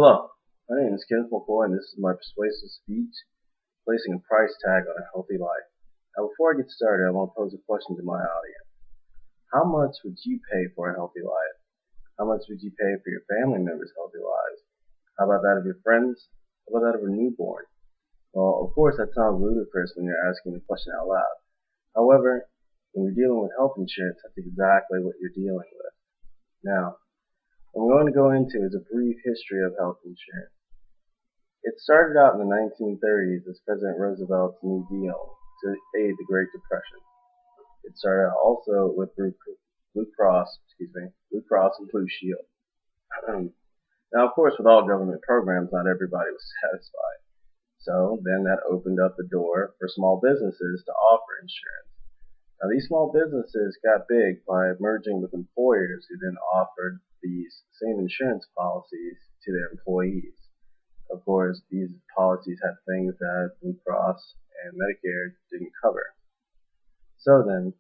Hello, my name is Kenneth McCoy and this is my persuasive speech, placing a price tag on a healthy life. Now before I get started, I want to pose a question to my audience. How much would you pay for a healthy life? How much would you pay for your family members' healthy lives? How about that of your friends? How about that of a newborn? Well, of course that sounds ludicrous when you're asking the question out loud. However, when you're dealing with health insurance, that's exactly what you're dealing with. Now, what I'm going to go into is a brief history of health insurance. It started out in the 1930s as President Roosevelt's New Deal to aid the Great Depression. It started out also with Blue Cross and Blue Shield. Now, of course, with all government programs, not everybody was satisfied. So then that opened up the door for small businesses to offer insurance. Now, these small businesses got big by merging with employers who then offered these same insurance policies to their employees. Of course, these policies had things that Blue Cross and Medicare didn't cover. So then,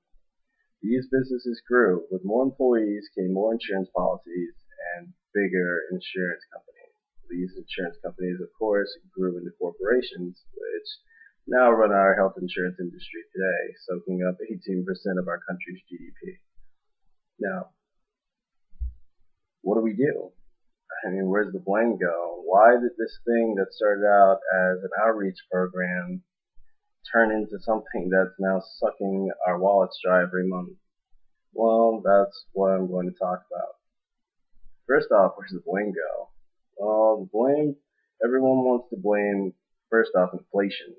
these businesses grew. With more employees came more insurance policies and bigger insurance companies. These insurance companies, of course, grew into corporations, which now run our health insurance industry today, soaking up 18% of our country's GDP. Now, what do we do? I mean, where's the blame go? Why did this thing that started out as an outreach program turn into something that's now sucking our wallets dry every month? Well, that's what I'm going to talk about. First off, where's the blame go? Well, the blame, everyone wants to blame, first off, inflation.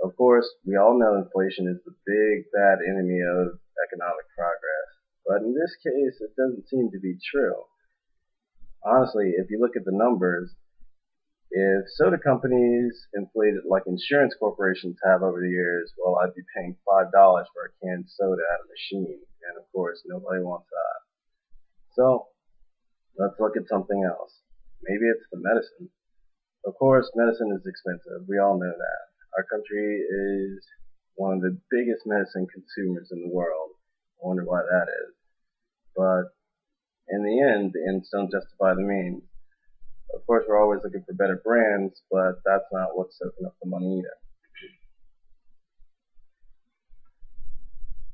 Of course, we all know inflation is the big bad enemy of economic progress. But in this case, it doesn't seem to be true. Honestly, if you look at the numbers, if soda companies inflated like insurance corporations have over the years, well, I'd be paying $5 for a canned soda at a machine, and of course, nobody wants that. So, let's look at something else. Maybe it's the medicine. Of course, medicine is expensive. We all know that. Our country is one of the biggest medicine consumers in the world. I wonder why that is. But in the ends don't justify the means. Of course, we're always looking for better brands, but that's not what's soaking up the money either.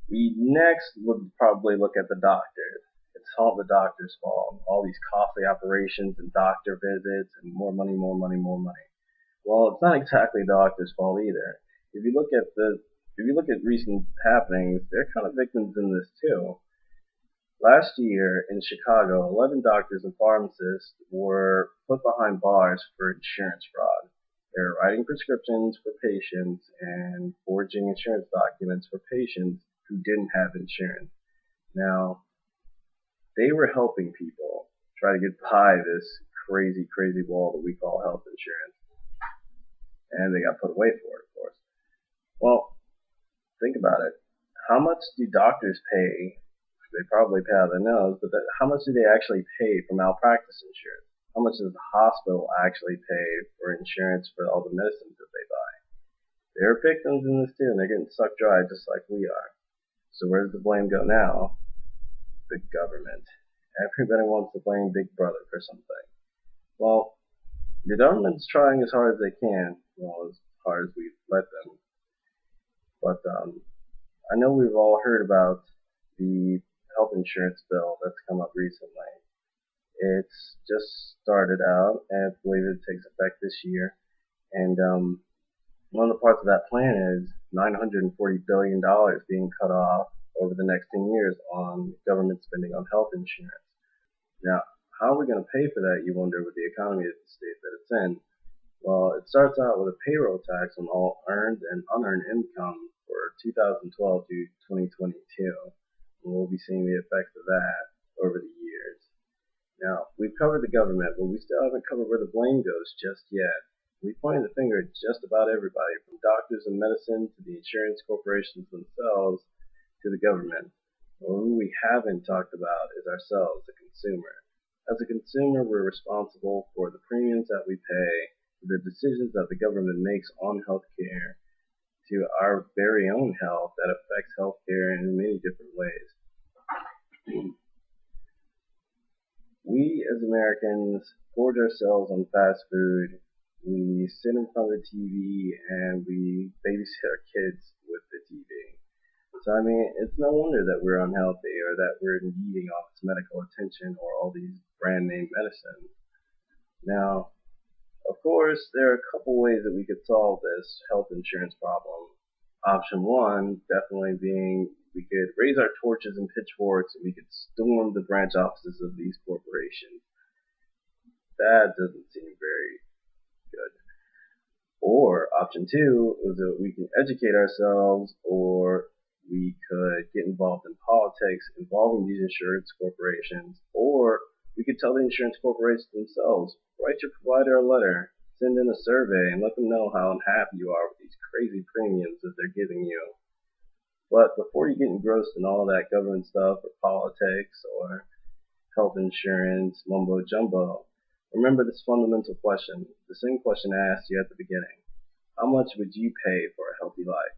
We next would probably look at the doctors. It's all the doctor's fault. All these costly operations and doctor visits and more money, more money, more money. Well, it's not exactly the doctor's fault either. If you look at recent happenings, they're kind of victims in this too. Last year in Chicago, 11 doctors and pharmacists were put behind bars for insurance fraud. They were writing prescriptions for patients and forging insurance documents for patients who didn't have insurance. Now, they were helping people try to get by this crazy, crazy wall that we call health insurance. And they got put away for it, of course. Well, think about it. How much do doctors pay? They probably pay out of their nose, but how much do they actually pay for malpractice insurance? How much does the hospital actually pay for insurance for all the medicines that they buy? They're victims in this too, and they're getting sucked dry just like we are. So where does the blame go now? The government. Everybody wants to blame Big Brother for something. Well, the government's trying as hard as they can, well, as hard as we let them. But I know we've all heard about the health insurance bill that's come up recently. It's just started out, and I believe it takes effect this year. And one of the parts of that plan is $940 billion being cut off over the next 10 years on government spending on health insurance. Now, how are we going to pay for that, you wonder, with the economy of the state that it's in? Well, it starts out with a payroll tax on all earned and unearned income for 2012 to 2022. And we'll be seeing the effects of that over the years. Now, we've covered the government, but we still haven't covered where the blame goes just yet. We pointed the finger at just about everybody, from doctors and medicine to the insurance corporations themselves to the government. But who we haven't talked about is ourselves, the consumer. As a consumer, we're responsible for the premiums that we pay, for the decisions that the government makes on healthcare, to our very own health that affects healthcare in many different ways. We as Americans gorge ourselves on fast food. We sit in front of the TV and we babysit our kids with the TV. So I mean, it's no wonder that we're unhealthy or that we're needing all this medical attention or all these brand name medicines. Now, of course, there are a couple ways that we could solve this health insurance problem. Option one definitely being we could raise our torches and pitchforks and we could storm the branch offices of these corporations. That doesn't seem very good. Or option two is that we can educate ourselves or we could get involved in politics involving these insurance corporations, or we could tell the insurance corporations themselves, write your provider a letter, send in a survey, and let them know how unhappy you are with these crazy premiums that they're giving you. But before you get engrossed in all that government stuff or politics or health insurance mumbo jumbo, remember this fundamental question, the same question I asked you at the beginning. How much would you pay for a healthy life?